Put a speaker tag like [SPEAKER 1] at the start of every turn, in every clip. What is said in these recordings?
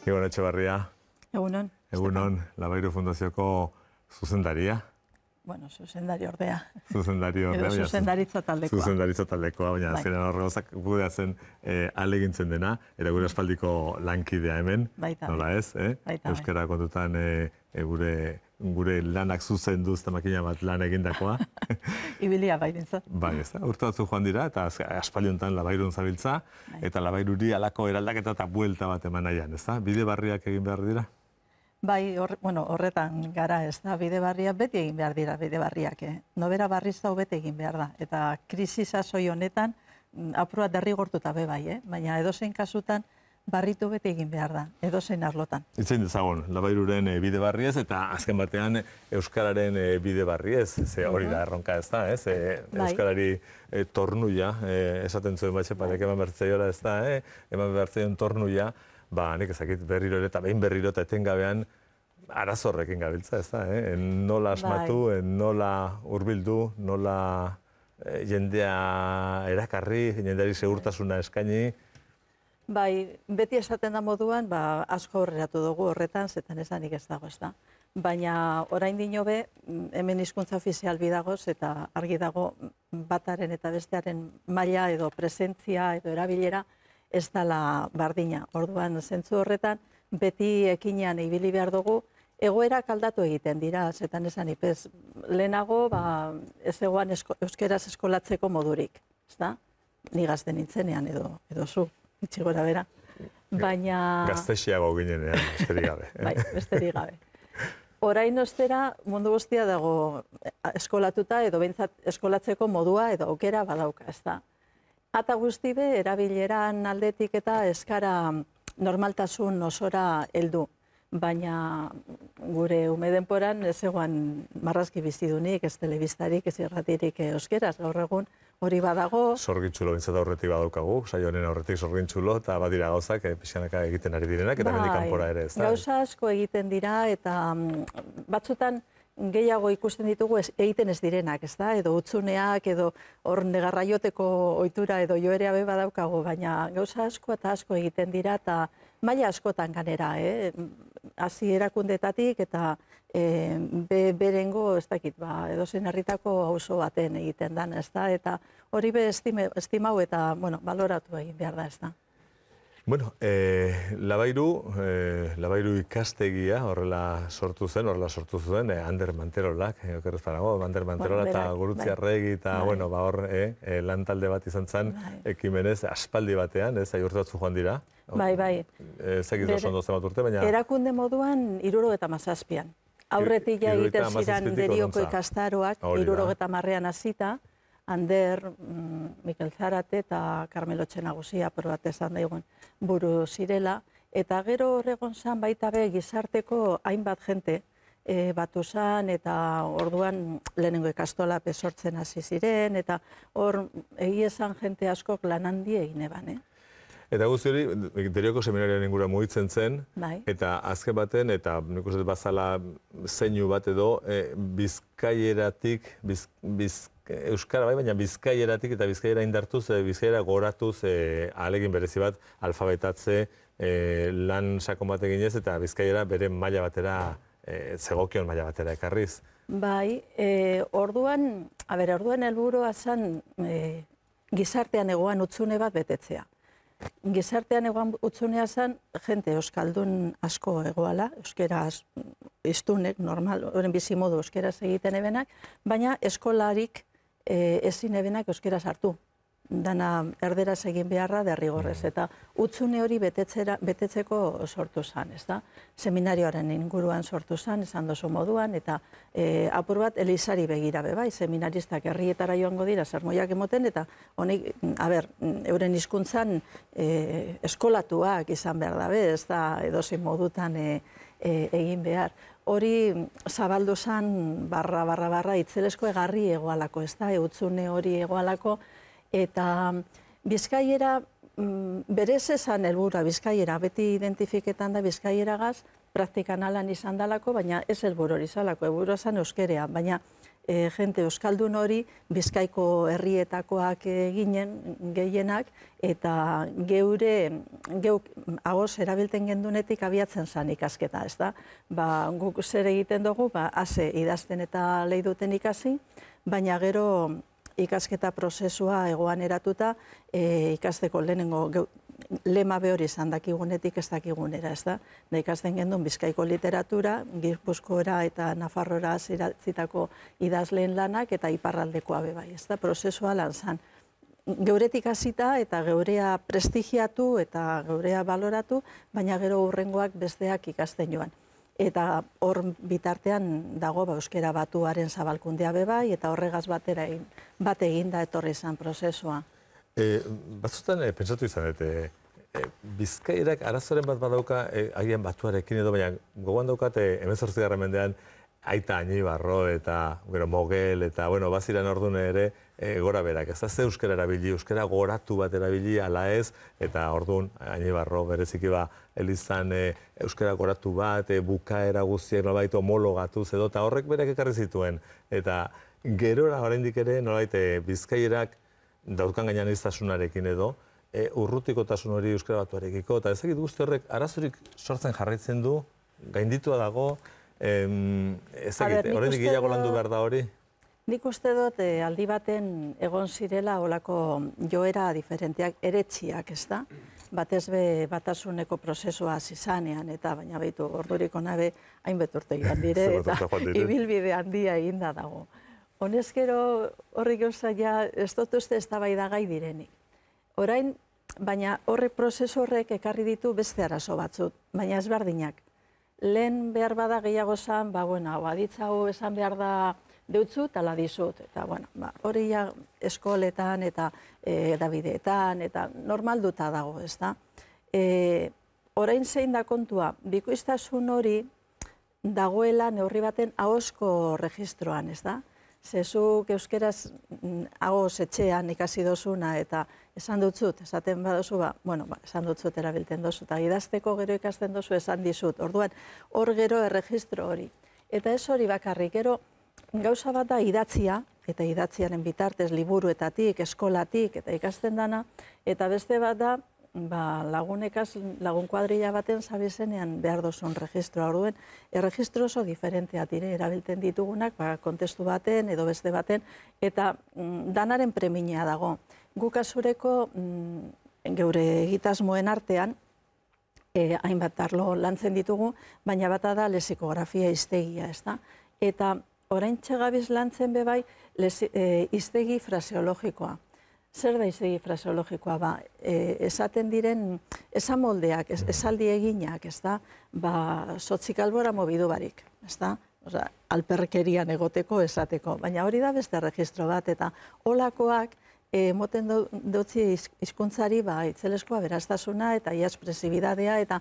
[SPEAKER 1] Ibon Etxebarria.
[SPEAKER 2] Egunon.
[SPEAKER 1] Egunon, Labairu Fundazioko zuzendaria.
[SPEAKER 2] Bueno, zuzendari ordea.
[SPEAKER 1] Zuzendari ordea.
[SPEAKER 2] Edo zuzendaritza taldekoa.
[SPEAKER 1] Zuzendaritza taldekoa, baina azkenean horregozak gudeatzen alegintzen dena, eta gure aspaldiko lankidea hemen, nola ez, Euskara kontutan gure lanak zuzendu ez da makina bat lan egindakoa.
[SPEAKER 2] Ibilia bai dintzat.
[SPEAKER 1] Bai, ez da, urte batzu joan dira, eta aspaldi honetan Labairun zabiltza, eta Labairuri alako eraldaketa eta buelta bat eman nahian, ez da? Bide barriak egin behar dira?
[SPEAKER 2] Bai, horretan gara, ez da, bide barriak beti egin behar dira, bide barriak. Nobera barriz da beti egin behar da. Eta krisi sasoi honetan, apurua derrigortuta be bai, baina edozein kasutan, barritu beti egin behar da, edozein arlotan.
[SPEAKER 1] Itzein dezagon, Labairuren bide barriez, eta azken batean Euskararen bide barriez, ze hori da erronka ez da, ez? Euskarari tornuia, esaten zuen batxeparek eman bertzeiora ez da, eman bertzeion tornuia, nik ezakit berriro eta behin berriro eta etengabean arazorrekin gabiltza, ez da, nola asmatu, nola hurbildu, nola jendea erakarri, jendeari segurtasuna eskaini.
[SPEAKER 2] Bai, beti esaten da moduan, asko horreratu dugu horretan, zetan esanik ez dago, ez da. Baina orain dino be, hemen hizkuntza ofizial bidagoz, eta argi dago bataren eta bestearen maila edo presentzia edo erabilera, ez dela bardina. Orduan, zentzu horretan, beti ekinean ibili behar dugu, egoerak aldatu egiten dira, zetan esan ipez. Lehenago, ez egoan euskeraz eskolatzeko modurik, ez da? Ni gazte nintzenean edo zu, itxigora bera. Baina...
[SPEAKER 1] Gaztexiago ginenean, besterik gabe.
[SPEAKER 2] Bai, besterik gabe. Orain ostera, mundu guztia dago eskolatuta edo behintzat eskolatzeko modua edo aukera badauka, ez da? Ata guzti be, erabileran aldetik eta eskara normaltasun osora heldu. Baina gure ume denporan ez egoan marrazki bizidunik, ez telebistarik, ez irratirik euskeraz, gaur egun hori badago.
[SPEAKER 1] Sorgintzulo bintzat aurretik badaukagu, saio honen aurretik sorgintzulo, eta badira gauzak pixanaka egiten ari direnak, eta hemendik kanpora ere, ez da?
[SPEAKER 2] Gauza asko egiten dira, eta batzutan gehiago ikusten ditugu egiten ez direnak, ez da? Edo utzuneak, edo hor negarraioteko ohitura edo joerea be badaukagu, baina gauza asko eta asko egiten dira, eta maila askotan ganera, hasi erakundetatik eta berengo, ez dakit, edozein herritako auzo baten egiten dan, ez da? Eta hori be estimau eta, baloratu egin behar da, ez da?
[SPEAKER 1] Bueno, Labairu ikastegia horrela sortu zuen, Ander Manterolak, okerrez parago, Ander Manterola eta Gurutziarregi eta, hor lan talde bat izan zen, ekimenez, aspaldi batean, ez, urte batzu joan dira.
[SPEAKER 2] Bai.
[SPEAKER 1] Zegiz oso ondo zenbat urte, baina...
[SPEAKER 2] Erakunde moduan, 77an. Aurretik ja egiten ziren Derioko ikastaroak, 70an hasita, Ander, Mikel Zarate eta Carmelo Txenagusia probat esan daigun buru zirela. Eta gero horregon zan baita be gizarteko hainbat jente batu zan eta orduan lehenengo ikastola sortzen hasi ziren eta hor egiezan jente askok lan handi egin eban,
[SPEAKER 1] Eta guzti hori, Derioko seminarioan ingura mugitzen zen, eta azken baten, eta nik uste bazala zeinu bat edo, bizkaieratik, Euskara bai, baina bizkaieratik eta bizkaiera indartuz, bizkaiera goratuz ahalegin berezi bat alfabetatze lan sakon bat eginez eta bizkaiera bere maila batera, zegokion maila batera ekarriz.
[SPEAKER 2] Bai, orduan helburua zen gizartean egoan utzune bat betetzea. Gizartean egoan utzunea zen, jente euskaldun asko egoala, euskeraz iztunek, normal, horren bizimodu euskeraz egiten ebenak, baina eskolarik ezin ebenak euskeraz hartu. Dana erderaz egin beharra derrigorrez, eta utzune hori betetzeko sortu zen, ez da? Seminarioaren inguruan sortu zen, esan dozu moduan, eta apur bat elizari begira bai, seminaristak herrietara joango dira, sermoiak emoten, eta honek, euren hizkuntzan eskolatuak izan behar dabe, ez da edozein modutan egin behar. Hori zabaldu zen barra itzelesko egarri egoalako, ez da, utzune hori egoalako, eta bizkaiera, berez esan helburua bizkaiera, beti identifiketan da bizkaieragaz, praktikan alan izan dalako, baina ez helburu hori zalako, helburua zen euskerea, baina jente euskaldun hori Bizkaiko herrietakoak ginen gehienak, eta geuk agoz erabilten gendunetik abiatzen zan ikasketa, ez da? Guk zer egiten dugu, ase idazten eta leiduten ikasi, baina gero ikasketa prozesua egoan eratuta, ikasteko lehenengo lema behori izan dakigunetik ez dakigunera, ez da? Da ikasten gendun Bizkaiko literatura, Gipuzkoara eta Nafarroara zitako idazleen lanak eta iparraldekoa bebai, ez da? Prozesua lan zan. Geuretik hasita eta geurea prestigiatu eta geurea baloratu, baina gero hurrengoak besteak ikasten joan. Eta hor bitartean dago euskera batuaren zabalkundea bebai, eta horregaz bat egin da etorri izan prozesua.
[SPEAKER 1] Batzutan, pentsatu izan, Bizkairak arazoren bat badauka agian batuarekin edo, baina gogoan daukat 18. mendean Aita Añibarro eta Mogel eta baziran orduan ere gora berak. Ez da ze euskara erabili, euskara goratu bat erabili ala ez, eta orduan Añibarro bereziki elizan euskara goratu bat, bukaera guztiak nolabait homologatuz edo, eta horrek berak ekarri zituen. Eta gerora oraindik ere nolabait Bizkairak dauzkan gainean iztasunarekin edo, urrutikotasun hori euskara batuarekiko, eta ezagit guzti horrek arazorik sortzen jarraitzen du, gainditua dago, ezagit, oraindik gehiago landu behar da hori?
[SPEAKER 2] Nik uste dut aldi baten egon zirela olako joera diferenteak, eretxiak, ez da? Batez be batasuneko prozesua izanean, eta baina behitu orduriko nabe hainbet urte joan dire, eta ibilbide handia eginda dago. Honezkero horrik gauza ja ez dut uste eztabaidagai direnik. Orain, baina horrek prozesu horrek ekarri ditu beste arazo batzut, baina ezberdinak. Lehen behar bada gehiago zan, aditzago esan behar da deutzut, ala dizut. Eta hori eskoletan eta edabideetan eta normalduta dago, ez da. Orain zein da kontua, bikoiztasun hori dagoela neurri baten ahozko registroan, ez da. Zezuk euskeraz ahoz etxean ikasi dozuna eta esan dutzut, esaten badozu, esan dutzut erabilten dozu, eta idazteko gero ikasten dozu esan dizut. Orduan, hor gero erregistro hori. Eta ez hori bakarrik, gero gauza bat da idatzia, eta idatziaren bitartez liburuetatik, eskolatik, eta ikasten dana, eta beste bat da, lagun kuadrilla baten zabizenean behar dozun registroa. Orduen, erregistro oso diferentea dire erabilten ditugunak, kontestu baten edo beste baten, eta danaren premia dago. Guk azureko geure egitasmoen artean, hainbat arlo lantzen ditugu, baina bata da lexikografia hiztegia, ez da? Eta orain txegabiz lantzen bebai hiztegi fraseologikoa. Zer da hiztegi fraseologikoa? Esaten diren esamoldeak, esaldi eginak, ez da? Sotzik albora mobidu barik, ez da? Alperkerian egoteko esateko. Baina hori da beste registro bat, eta holakoak moten dutzi hizkuntzari itzeleskoa beraztasuna eta iazpresibidadea, eta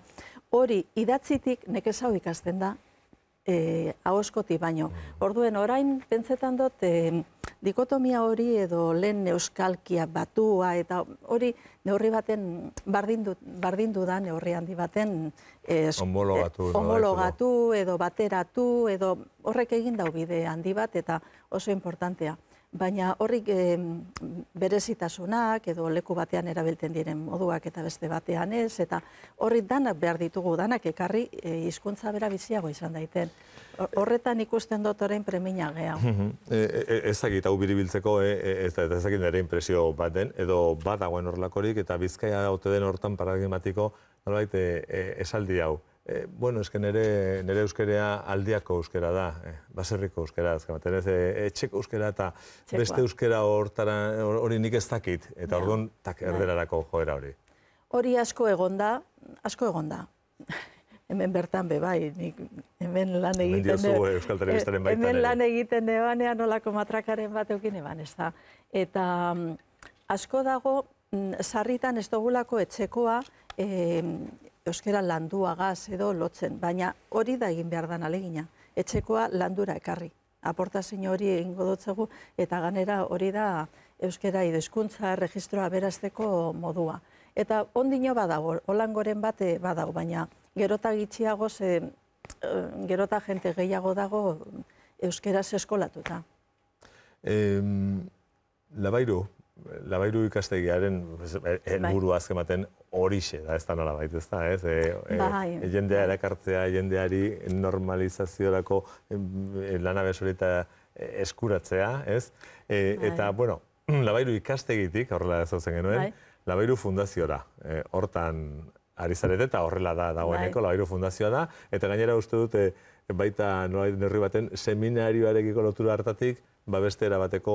[SPEAKER 2] hori idatzitik nekez hau ikasten da ahozkoti baino. Orduen, orain pentsetan dut dikotomia hori edo lehen euskalkia batua, eta hori neurri baten bardindu da neurri handi baten homologatu edo bateratu edo horrek egin dau bide handi bat eta oso importantea. Baina horrik berezitasunak edo leku batean erabiltzen diren moduak eta beste batean ez, eta horri danak behar ditugu, danak ekarri hizkuntza bera biziago izan daiten. Horretan ikusten dut orain premia gehiago.
[SPEAKER 1] Ezagit hau biribiltzeko, ezagit nire impresio baten, edo badagoen horrelakorik, eta Bizkaia haute den hortan paradigmatiko nolabait esaldi hau. Bueno, eske nire euskerea aldiako euskera da, baserriko euskera, azkamaten ez, etxeko euskera eta beste euskera hori nik ez dakit, eta orduan erderarako joera hori.
[SPEAKER 2] Hori asko egonda. Hemen bertan bebai, hemen lan egiten nebanean nolako matrakaren bat eukin eban, ez da. Eta asko dago, sarritan ez dugulako etxekoa, euskera landuagaz edo lotzen, baina hori da egin behar dan alegina. Etxekoa landura ekarri. Aportazio hori egingo dutzegu, eta ganera hori da euskera hizkuntza registroa berazteko modua. Eta ondino badago, holangoren bate badago, baina gerota gitxiago, gerota jente gehiago dago euskeraz eskolatuta.
[SPEAKER 1] Labairu ikastegiaren helburu azken baten horixe da, ez da nolabait, ez da, ez? Jendea erakartzea, jendeari normalizaziorako lanabes hori eta eskuratzea, ez? Eta, bueno, Labairu ikastegitik, horrela ezautzen genuen, Labairu fundaziora. Hortan ari zarete eta horrela da dagoeneko, Labairu fundazioa da, eta gainera uste dute baita nolabait neurri baten seminarioarekiko lotura hartatik, beste erabateko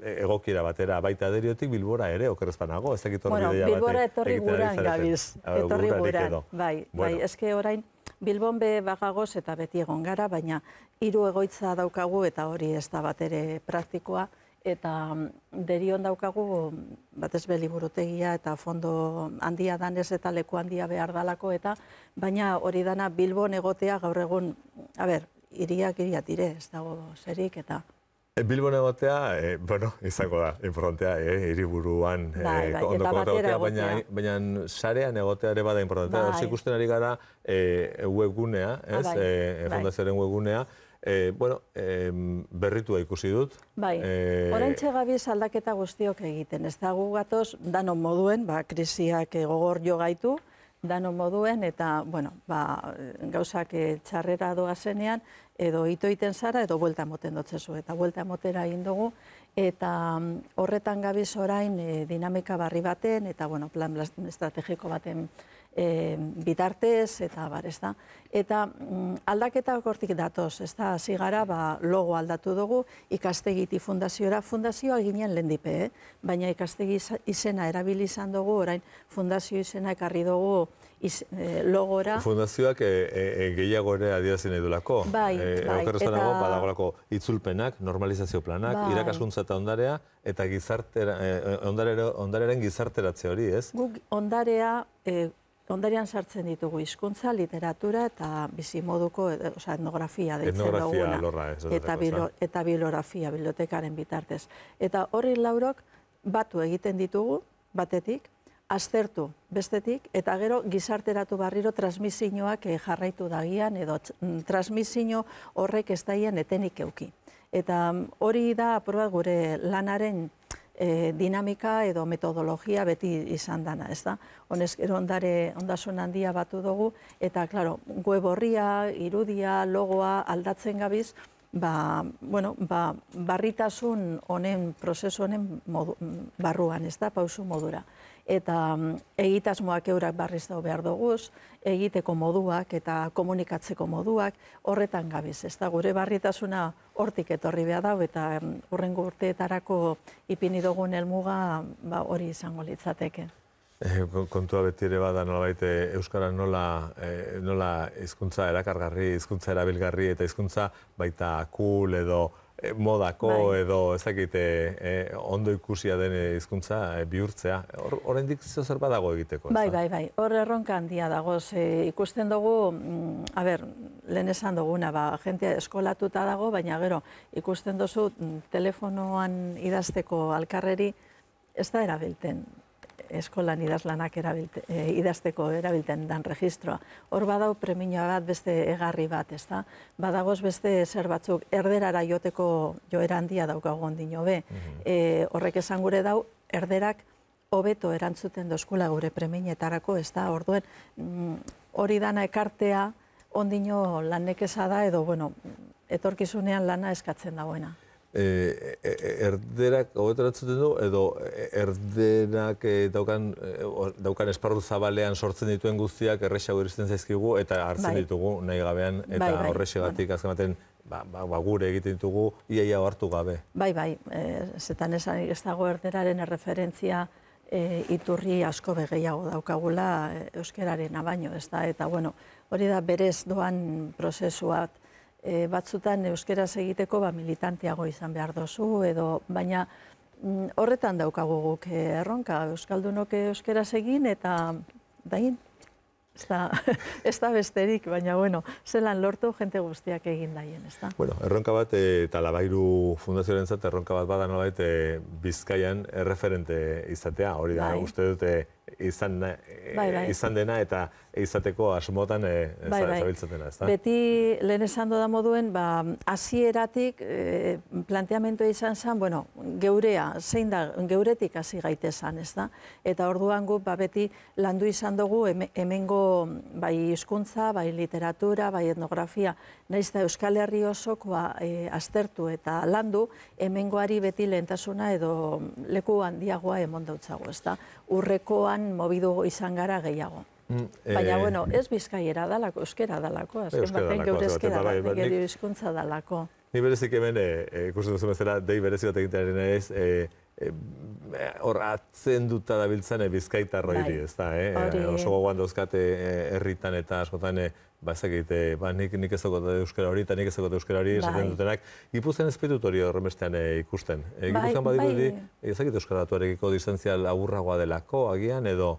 [SPEAKER 1] egokiera batera, baita Deriotik Bilbora ere, okerrezpanago, ez dakit horri ideia batek.
[SPEAKER 2] Bilbora etorri guran gabiz, etorri guran, bai, eske orain Bilbon be bagagoz eta beti egon gara, baina 3 egoitza daukagu eta hori ez da bat ere praktikoa, eta Derion daukagu batez be liburutegia eta fondo handia danez eta leku handia behar dalako, eta baina hori dana Bilbon egotea gaur egun, hiriak dire, ez dago zerik eta...
[SPEAKER 1] Bilbon egotea, izango da, importantea, hiriburuan egotea, baina sarean egotea ere bada importantea. Hor ikusten ari gara webgunea, fundazioaren webgunea, berritua ikusi dut.
[SPEAKER 2] Bai, oraintxe gabiz aldaketa guztiok egiten, ez da gu gatoz, danon moduen, krisiak gogor jo gaitu, danon moduen, eta, gauzak txarrera doa zenean, edo itoiten zara, edo buelta moten dotzezu, eta buelta motera egin dugu, eta horretan gabiz orain dinamika barri baten, eta plan estrategiko baten bitartez, eta ez da. Eta aldaketa hortik datoz, ez da, hasi gara, logo aldatu dugu, ikastegiti fundaziora, fundazioa ginen lehendipe, baina ikastegi izena erabili izan dugu, orain fundazio izena ekarri dugu logora.
[SPEAKER 1] Fundazioak gehiago ere adierazi nahi duelako. Okerrezpanago, badagolako itzulpenak, normalizazio planak, irakaskuntza eta ondarea, eta ondarearen gizarteratze hori, ez?
[SPEAKER 2] Guk ondarean sartzen ditugu hizkuntza, literatura eta bizimoduko etnografia deitzen duguna. Eta bibliografia, bibliotekaren bitartez. Eta horri laurok batu egiten ditugu, batetik, aztertu bestetik, eta gero gizarteratu barriro transmisioak jarraitu dagian, edo transmisio horrek ez daien etenik euki. Eta hori da apur bat gure lanaren dinamika edo metodologia beti izan dana, ez da? Honez gero ondasun handia batu dugu, eta, klaro, web horria, irudia, logoa aldatzen gabiz, barritasun honen, prozesu honen barruan, ez da, pausu modura. Eta egitasmoak eurak barriz dau behar duguz, egiteko moduak eta komunikatzeko moduak horretan gabiz, ez da, gure barritasuna hortik etorri behar dau, eta hurrengo urteetarako ipini dugun helmuga hori izango litzateke.
[SPEAKER 1] Kontua beti ere bada nolabait euskara nola hizkuntza erakargarri, hizkuntza erabilgarri eta hizkuntza baita cool edo modako edo ez dakite ondo ikusia den hizkuntza bihurtzea. Oraindik zer badago egiteko?
[SPEAKER 2] Bai. Hor erronka handia dago. Ikusten dugu, lehen esan duguna, jentea eskolatuta dago, baina gero ikusten duzu telefonoan idazteko alkarreri ez da erabilten. Eskolan idazlanak idazteko erabilten dan registroa. Hor badau premioa bat beste egarri bat, ez da? Badagoz beste zer batzuk erderara joteko joera handia daukago ondino be. Horrek esan gure dau, erderak hobeto erantzuten dozkula gure premietarako, ez da? Orduen hori dana ekartea ondino lan nekeza da edo, etorkizunean lana eskatzen dagoena.
[SPEAKER 1] Erderak hobeto erantzuten du, edo erderak daukan esparru zabalean sortzen dituen guztiak errexago iristen zaizkigu eta hartzen ditugu nahi gabean, eta horrexegatik azkematen gure egiten ditugu iaia hartu gabe.
[SPEAKER 2] Bai, zetan ez dago erderaren erreferentzia iturri asko begeiago daukagula euskararena baino, ez da, eta hori da berez doan prozesuat. Batzutan euskeraz egiteko militanteago izan behar dozu, baina horretan daukagu guk erronka, euskaldunok euskeraz egin eta dain. Ez da besterik, baina zelan lortu jente guztiak egin daien, ez da?
[SPEAKER 1] Erronka bat eta Labairu fundazioarentzat erronka bat bada nolabait Bizkaian erreferente izatea, hori da, uste dute izan dena eta izateko asmotan zabiltzatena, ez da?
[SPEAKER 2] Beti lehen esan da moduen, hasieratik planteamentoa izan zen, geurea, zein da, geuretik hasi gaitezan, ez da? Eta orduan gu beti landu izan dugu hemengo bai hizkuntza, bai literatura, bai etnografia, nahiz da Euskal Herri osokoa aztertu eta landu, hemengoari beti lehentasuna edo leku handiagoa emon dautzago, ez da? Urrekoan mobidu izan gara gehiago. Baina, ez bizkaiera dalako, euskera dalako, azken baten geure euskera da, gero hizkuntza dalako.
[SPEAKER 1] Ni berezik hemen, ikusten duzu bezala, dei berezik bat egitearen ez, hor atzen duta dabiltzen bizkaitarro hiri, ez da, oso gogoan dauzkate herritan eta askotan, ezakit, nik ez dagoet euskera hori eta nik ez dagoet euskera hori esaten dutenak, Gipuzkoan ez baitut hori horrenbestean ikusten. Gipuzkoan badirudi, ezakit euskara datuarekiko distantzia laburragoa delako, agian, edo...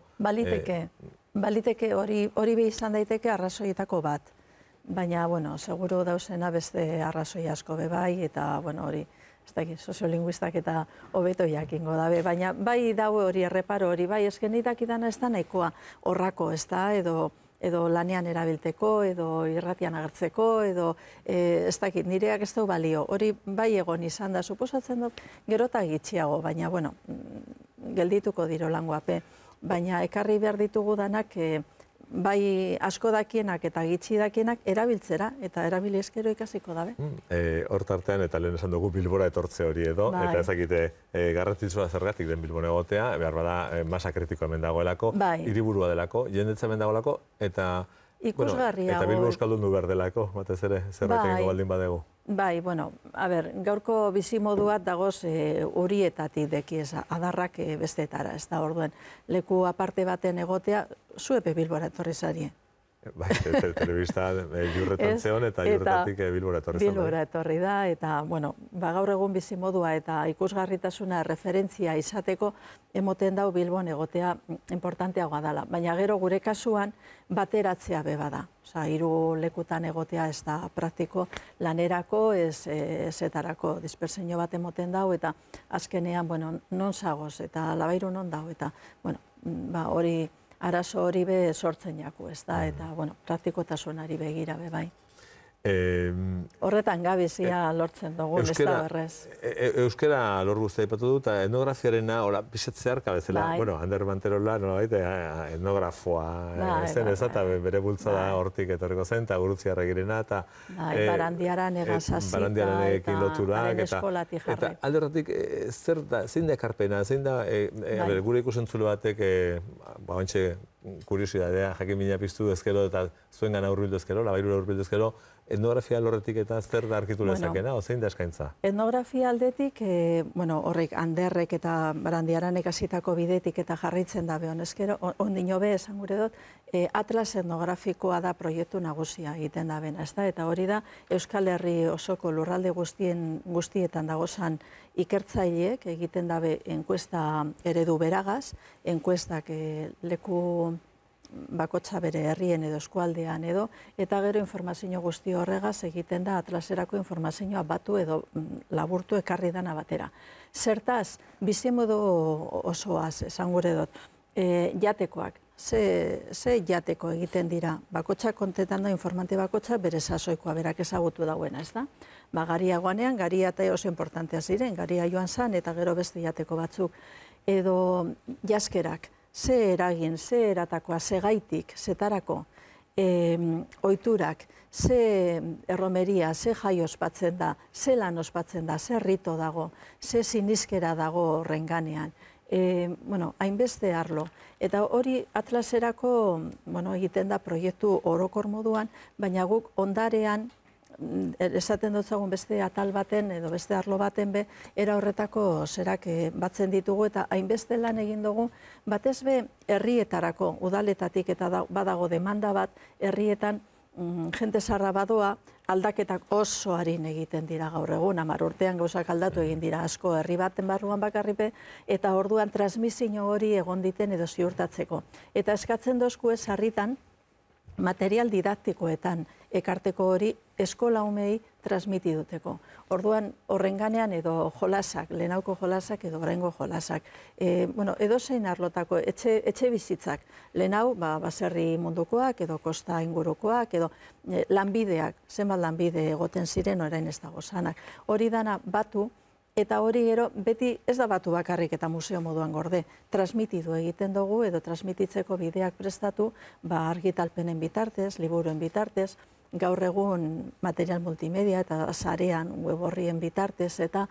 [SPEAKER 2] Baliteke hori be izan daiteke arrazoietako bat. Baina, seguru dauzena beste arrazoi asko be bai, eta, hori, ez dakit, soziolinguistak eta hobeto jakingo dabe. Baina, bai daue hori erreparo hori, bai, esken idakidana ez da nahikoa horrako, ez da, edo lanean erabilteko, edo irratian agertzeko, edo, ez dakit, nireak ez du balio. Hori bai egon izan da, suposatzen dut, gerota gitxiago, baina, geldituko diro langoape. Baina ekarri behar ditugu danak, bai asko dakienak eta gitxi dakienak erabiltzera, eta erabili eskero ikasiko dabe.
[SPEAKER 1] Hortartean, eta lehen esan dugu Bilbora etortze hori edo, eta ezakite garrantzitsua zergatik den Bilbon egotea, behar bada masa kritiko hemen dagoelako, hiriburua delako, jendetza hemen dagoelako, eta Bilbo euskaldun du behar delako, batez ere, zerbait egingo baldin badegu.
[SPEAKER 2] Bai, gaurko bizimoduat dagoz horietatik dekiez, adarrak besteetara, ez da orduen. Leku aparte baten egotea, zuepe Bilbora etorri zari.
[SPEAKER 1] Bai, telebista Jurretan zeon eta Jurretatik Bilbora etorri zan.
[SPEAKER 2] Bilbora etorri da, eta, gaur egun bizimodua eta ikusgarritasuna referentzia izateko emoten dau Bilbon egotea importanteagoa dela. Baina gero gure kasuan bateratzea beba da. Osa, 3 lekutan egotea ez da praktiko lanerako, ezetarako dispersenio bat emoten dau, eta azkenean, non zagoz, eta labairu non dau, eta, hori... arazo hori be sortzen jaku, ez da, eta, praktikotasunari begira be bai. Horretan gabizia lortzen dugu, ez da berrez.
[SPEAKER 1] Euskera lor guztia ipatu dut, eta etnografiarena, pixat zeharka bezala, Ander Manterola, etnografoa zen ez, eta bere bultzada hortik etorriko zen, eta Gurutziarra girena, eta...
[SPEAKER 2] Barandiaran egazazita, eta haren eskolatik jarri.
[SPEAKER 1] Eta alde horretik, zein da ekarpena, zein da, gure ikusentzule batek, kuriosidadea, jakin mina piztu ezkero, eta zuen gana urbildu ezkero, labairura urbildu ezkero, etnografia lorretik eta zer da arkitu lezakena, ozein da eskaintza?
[SPEAKER 2] Etnografia aldetik, horrek Anderrek eta Barandiaran ekasitako bidetik eta jarritzen da behon ezkero, ondino be, esan gure dut, atlas etnografikoa da proiektu nagusia egiten da bena, eta hori da Euskal Herri osoko lurralde guztietan dagozan ikertzaileek egiten dabe enkuesta eredu beragaz, enkuestak leku bakotxa bere herrien edo eskualdean edo, eta gero informazio guzti horregaz egiten da atlaserako informazioa batu edo laburtu ekarri dana batera. Zertaz, bizimodu osoaz, esan gure dut, jatekoak, ze jateko egiten dira, bakotxa kontetan da informante bakotxa bere sasoikoa berak ezagutu dauena, ez da? Garia guanean, garia eta oso importantea ziren, garia joan zan eta gero beste jateko batzuk, edo jaskerak, ze eragin, ze eratakoa, ze gaitik, zetarako, oiturak, ze erromeria, ze jai ospatzen da, ze lan ospatzen da, ze rito dago, ze sinizkera dago horrenganean. Hainbeste arlo. Eta hori atlaserako egiten da proiektu orokor moduan, baina guk ondarean, esaten dutzagun beste atal baten edo beste arlo baten be, era horretako zerak batzen ditugu eta hainbeste lan egin dugu, batez be herrietarako udaletatik eta badago demanda bat herrietan jente zarra badoa aldaketak oso harin egiten dira gaur egun, 10 urtean gauzak aldatu egin dira asko herri baten barruan bakarripe, eta orduan transmisio hori egon diten edo ziurtatzeko. Eta eskatzen dozku ez harritan, material didaktikoetan ekarteko hori eskola umei transmitiduteko. Orduan, horrenganean edo jolasak, lehenauko jolasak edo oraingo jolasak. Edo zein arlotako etxe bizitzak, lehenau baserri mundukoak edo kosta ingurukoak edo lanbideak, zenbat lanbide egoten ziren orain ez dago zanak. Hori dana batu, eta hori gero beti ez da batu bakarrik eta museo moduan gorde. Transmitidu egiten dugu edo transmititzeko bideak prestatu argitalpenen bitartez, liburuen bitartez, gaur egun material multimedia eta sarean web horrien bitartez eta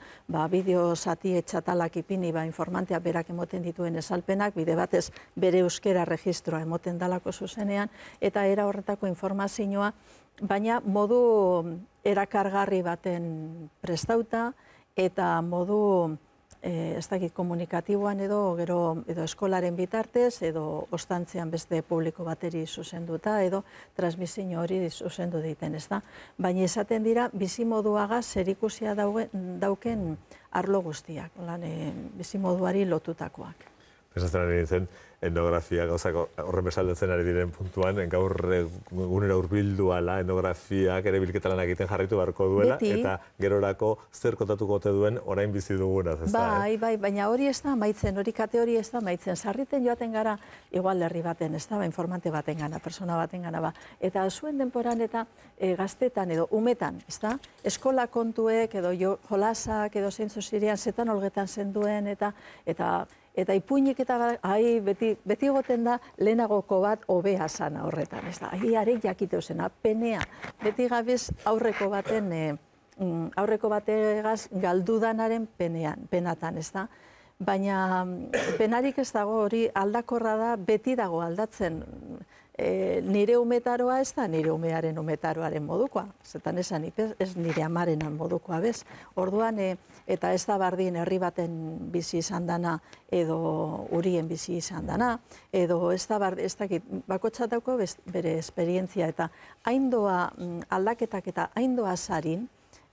[SPEAKER 2] bideo zati etxatalak ipini informanteak berak emoten dituen esalpenak, bide batez bere euskera registroa emoten dalako zuzenean eta era horretako informazioa, baina modu erakargarri baten prestauta eta modu komunikatiboan edo eskolaren bitartez edo ostantzean beste publiko bateri zuzenduta edo transmisio hori zuzendu diten, ez da? Baina esaten dira bizimoduaga zerikusia dauken arlo guztiak, bizimoduari lotutakoak.
[SPEAKER 1] Esatzen ari nintzen, etnografia gauzak horren bezaldetzen ari diren puntuan, gaur gunera hurbildu ala, etnografiak ere bilketa lanak egiten jarraitu beharko duela, eta gerorako zer kontatuko ote duen orain bizi dugunaz, ez da?
[SPEAKER 2] Bai, baina hori ez da amaitzen, hori kate hori ez da amaitzen. Sarriten joaten gara igual herri baten, ez da, informante baten gana, persona baten gana, eta zuen denporan eta gaztetan edo umetan, ez da, eskola kontuek edo jolasak edo zeintzu zirean zetan olgetan zenduen eta ipuinik eta beti egoten da lehenagoko bat hobea sana horretan, ez da, arek jakiteu zena, penea, beti gabez aurreko bategaz galdudanaren penatan, ez da, baina penarik ez dago hori aldakorra da, beti dago aldatzen, nire umetaroa ez da nire umearen umetaroaren modukoa, zetan esan ez nire amarenan modukoa bez. Orduan, eta ez da bardin herri baten bizi izan dana edo urien bizi izan dana, edo ez da bakotxatako bere esperientzia eta haindoa aldaketak eta haindoa zarin,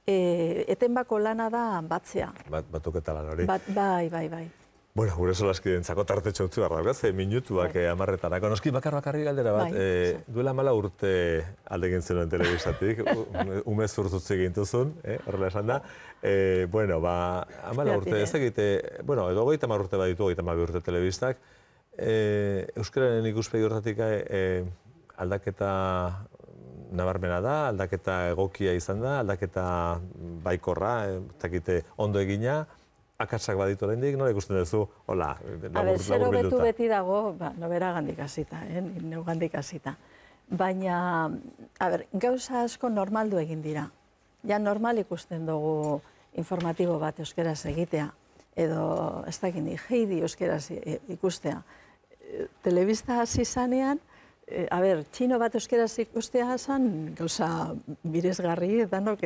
[SPEAKER 2] etenbako lana da batzea.
[SPEAKER 1] Batuketa lan hori.
[SPEAKER 2] Bai.
[SPEAKER 1] Bueno, gure solaskidentzako tartetxo utzi barra, minutuak 10-etarako. Noski bakarri galdera bat, duela 14 urte alde egin zenuen telebistatik, umez urtutzi egintuzun, horrela esan da. 14 urte, ez egite, edo 30 urte baditu, 30 urte telebistak. Euskararen ikuspegi hortatik aldaketa nabarmena da, aldaketa egokia izan da, aldaketa baikorra, ondo egina, akatsak baditu oraindik, nola ikusten duzu, hola, labur bilduta?
[SPEAKER 2] Zero betu beti dago, nobera gandik hasita, neu gandik hasita. Baina, gauza asko normaldu egin dira. Ja normal ikusten dugu informatibo bat euskeraz egitea, edo ez dakit ni, heidi euskeraz ikustea. Telebista hasi zanean, txino bat euskeraz ikustea zan, gauza birezgarri, danok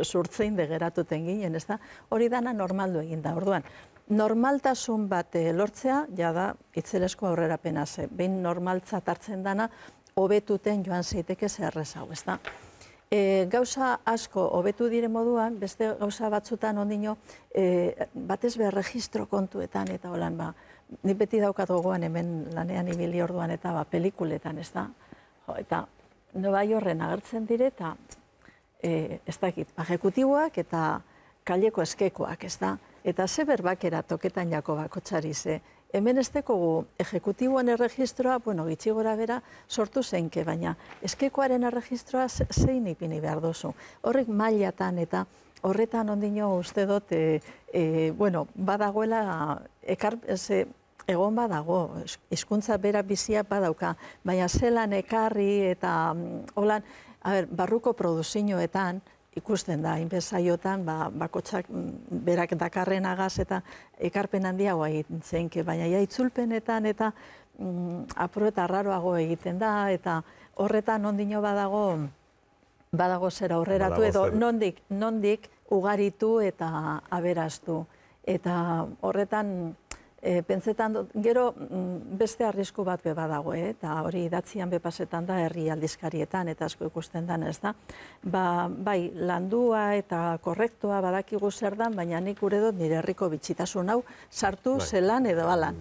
[SPEAKER 2] surtzein degeratuten ginen, ez da? Hori dana normaldu egin da, orduan. Normaltasun bat lortzea, jada, itzelesko aurrerapena ze. Behin normaltzat hartzen dana, hobetuten joan zeiteke zerrez hau, ez da? Gauza asko hobetu dire moduan, beste gauza batzutan ondino, batez behar registro kontuetan eta holan, nik beti daukat gogoan hemen lanean ibili orduan eta pelikuletan, ez da? Eta Nueva Yorken agertzen dire eta ez dakit, ejekutiboak eta kaileko eskekoak, ez da? Eta ze berbakera toketan jako bakotxari ze. Hemen ez dekogu ejekutiboen erregistroa, gitxi gora bera sortu zeinke, baina eskekoaren erregistroa zein ipini behar dozu. Horrek mailatan eta horretan ondino uste dut, badagoela, egon badago, hizkuntza bera bizia badauka, baina zelan ekarri eta holan, barruko produzioetan, ikusten da, inbezaiotan, bakotxak berak dakarrenagaz eta ekarpen handiagoa egiten zeinke, baina itzulpenetan eta apro eta arraroago egiten da, eta horretan ondino badago zera aurreratu edo nondik ugaritu eta aberaztu. Eta horretan, pentsetan, gero beste arrisku bat badago, eta hori idatzian bepasetan da herri aldizkarietan, eta asko ikusten den, ez da. Bai, landua eta korrektua badakigu zer dan, baina nik gure dut nire herriko bitxitasun hau sartu zelan edo alan.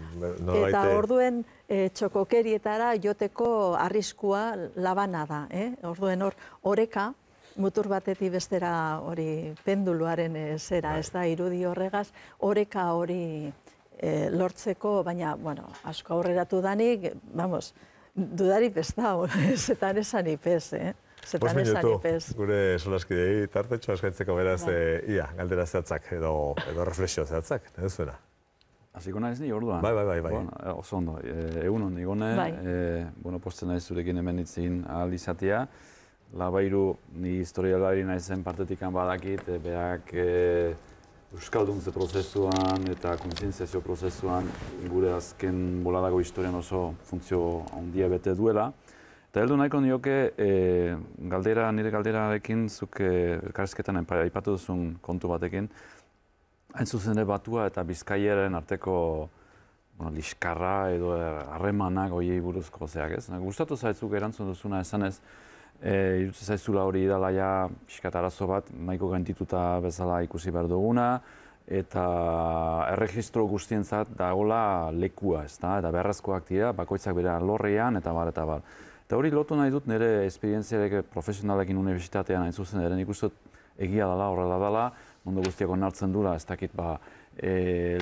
[SPEAKER 2] Eta orduen txokokerietara joteko arriskua labana da, orduen oreka, mutur batetik bestera hori penduluaren zera, ez da, irudi horregaz, oreka hori lortzeko, baina, bueno, asko aurreratu danik, vamos, dudarik ez da, zetan esan ipez, zetan esan ipez.
[SPEAKER 1] Gure solaskidei tartetxo askaintzeko beraz, ia, galdera zehatzak edo reflexio zehatzak, ez zuena?
[SPEAKER 3] Hasiko naiz ni orduan?
[SPEAKER 1] Bai.
[SPEAKER 3] Oso ondo, egun hon igone, posten naiz zurekin hemen itzin ahal izatea. Labairu, ni historialari naizen partetikan badakit, beak euskalduntze prozesuan eta kontzientziazio prozesuan gure azken boladako historian oso funtzio handia bete duela. Eta heldu nahiko nioke, nire galderarekin, zuk elkarrizketan aipatu duzun kontu batekin, hain zuzen ere Batua eta Bizkaiaren arteko liskarra edo harremanak horiei buruzko zeak, ez? Gustatu zaitzuk erantzun duzuna esanez, irutzen zaizula hori idalaia pixkat arazo bat, nahiko gaintituta bezala ikusi behar duguna, eta erregistro guztientzat dagoela lekua, ezta? Eta beharrezkoak dira, bakoitzak bere alorrean, eta bar, eta bar. Eta hori lotu nahi dut nire esperientziarek profesionalekin unibertsitatean hain zuzen ere, nik uste egia dela, horrela dela, mundu guztiak onartzen dula, ez dakit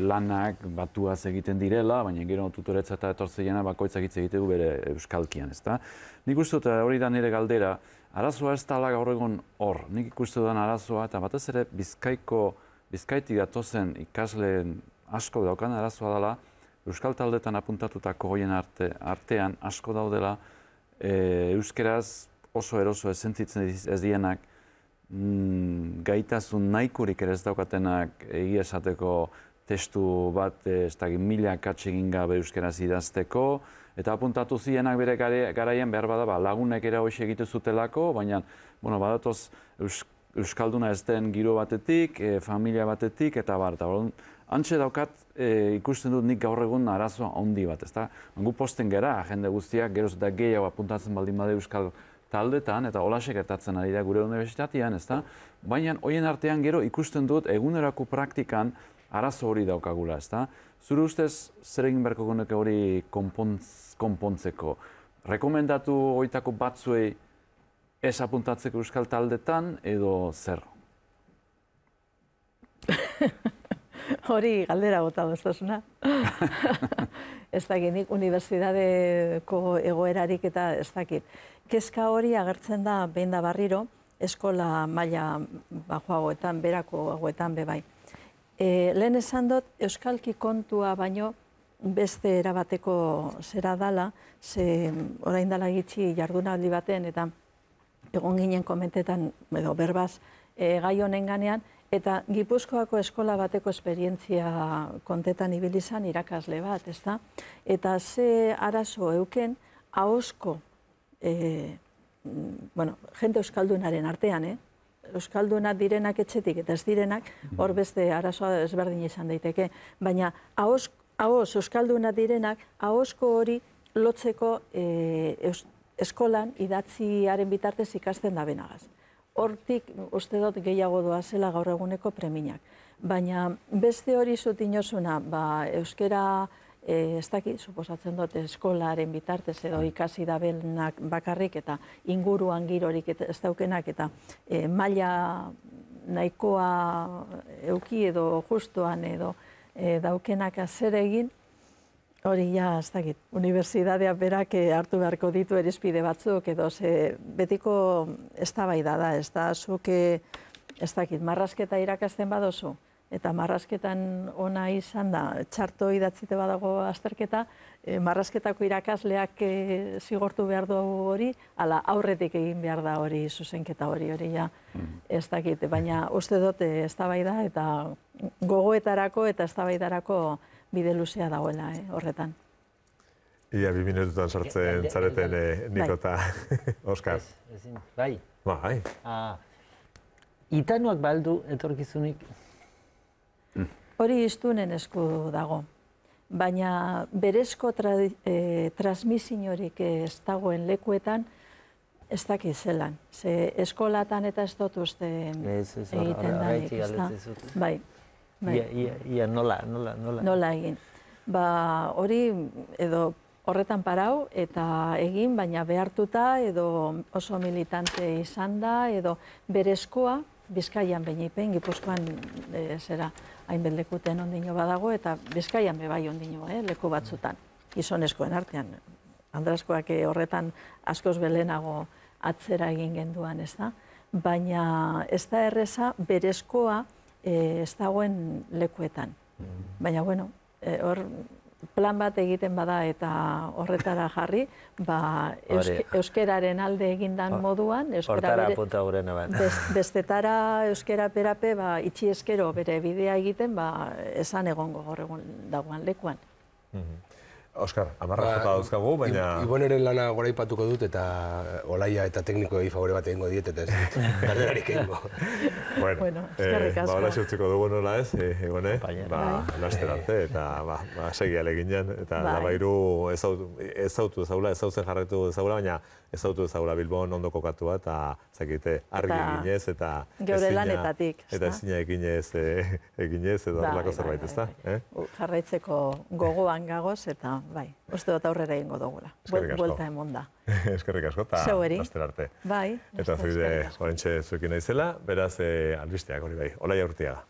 [SPEAKER 3] lanak batuaz egiten direla, baina gero tutoretza eta etortzeiena bakoitzak hitz egite du bere euskalkian, ezta? Nik uste dut hori da nire galdera, arazoa ez dela gaur egun hor, nik ikuste dudan arazoa, eta batez ere Bizkaitik datozen ikasleen asko daukan arazoa dela, euskal taldetan apuntatutako goien artean asko daudela, euskeraz oso eroso esentzitzen ez dienak, gaitasun nahikurik ere ez daukatenak egia esateko testu bat, ez da mila akats egin gabe euskeraz idazteko, eta apuntatu zienak bere garaian behar bada lagunek ere hoxe egite zutelako, baina badatoz euskalduna ez den giro batetik, familia batetik, eta bar. Hantxe daukat ikusten dut nik gaur egun arazoa handi bat, ezta? Gu posten gera, jende guztiak geroz eta gehiago apuntatzen baldin bade euskal taldetan, eta holaxe gertatzen ari da gure unibertsitatean, ezta? Baina horien artean gero ikusten dut egunerako praktikan arazo hori daukagula, ezta? Zure ustez, zer egin beharko genuke hori konpontzeko? Rekomendatu horietako batzuei ez apuntatzeko euskal taldetan, edo zer?
[SPEAKER 2] Hori galdera bota doztasuna. Ez dakit, nik unibertsitateko egoerarik eta ez dakit. Kezka hori agertzen da behin da barriro, eskola maila bajoagoetan, berako hauetan bebai. Lehen esan dut, euskalki kontua baino beste erabateko zera dala, ze orain dala gitxi jardunaldi baten, eta egon ginen komentetan, edo berbaz, gai honen ganean, eta Gipuzkoako eskola bateko esperientzia kontetan ibilizan irakasle bat, ezta? Eta ze arazo euken, ahosko, jente euskaldunaren artean, euskaldunak direnak etxetik eta ez direnak, hor beste arazoa ezberdin izan daiteke, baina ahoz euskaldunak direnak, ahosko hori lotzeko eskolan idatziaren bitartez ikasten da benagaz. Hortik uste dut gehiago doazela gaur eguneko preminak. Baina beste hori zutinosuna, euskera, ez dakit, suposatzen dut eskolaren bitartez edo ikasi dabenak bakarrik eta inguruan girorik ez daukenak eta maila nahikoa euki edo justuan edo daukenak zer egin, hori ja, ez dakit, unibertsitatea berak hartu beharko ditu irizpide batzuk, edo betiko eztabaida da, ez da, zuk, ez dakit, marrazketa irakasten badozu, eta marrazketan ona izan da, txarto idatzite badago azterketa, marrazketako irakasleak zigortu behar du hori, ala aurretik egin behar da hori, zuzenketa hori ja, ez dakit, baina uste dut eztabaida eta gogoetarako eta eztabaidarako bide luzea dagoela horretan.
[SPEAKER 1] Ia, 2 minututan sartzen zareten Niko eta Oskar.
[SPEAKER 4] Bai.
[SPEAKER 1] Bai.
[SPEAKER 4] Itanuak baldu etorkizunik?
[SPEAKER 2] Hori iztunen esku dago. Baina berezko transmisiorik ez dagoen lekuetan ez dakit zelan. Ze eskolatan eta ez dut uste egiten danik. Bai. Ia
[SPEAKER 4] nola?
[SPEAKER 2] Nola egin. Hori, edo horretan parau eta egin, baina behartuta edo oso militante izan da, edo berezkoa, Bizkaian behipen, Gipuzkoan hainbet lekuten ondino badago, eta Bizkaian bebai ondino, leku batzutan, gizonezkoen artean. Andraskoak horretan askoz belenago atzera egin genduan, ez da? Baina ez da erreza berezkoa ez dagoen lekuetan. Baina, bueno, hor plan bat egiten bada eta horretara jarri, euskeraren alde egindan moduan,
[SPEAKER 4] hortara apunta gurena bat.
[SPEAKER 2] Bestetara euskera perape, itxi eskero bere bidea egiten, esan egongo gaur egun dagoan lekuan.
[SPEAKER 1] Oskar, amarra jota dauzkagu, baina...
[SPEAKER 5] Iboneren lana goraipatuko dut eta Olaia eta teknikoei favore bat egingo diet, eta ez garderarik egingo.
[SPEAKER 2] Bueno, eskerrik asko.
[SPEAKER 1] Hola xurtziko dugu nola ez, Ibone, laster arte, eta segi aleginean, eta labairu ezautu ezagula, ezautzen jarretu ezagula, baina ezautu ezagula Bilbon ondo kokatu bat, eta zakite, argi eginez, eta...
[SPEAKER 2] Geure lanetatik, ez da?
[SPEAKER 1] Eta ezina eginez, edo horrelako zerbait, ez da?
[SPEAKER 2] Jarraitzeko gogoan gagoz, eta bai, uste dut aurrera egingo dugula. Buelta emon da.
[SPEAKER 1] Eskerrik asko, eta laster arte.
[SPEAKER 2] Bai.
[SPEAKER 1] Eta zuide, horrentxe zuekin naizela, beraz albisteak hori bai. Olaia Urtiaga.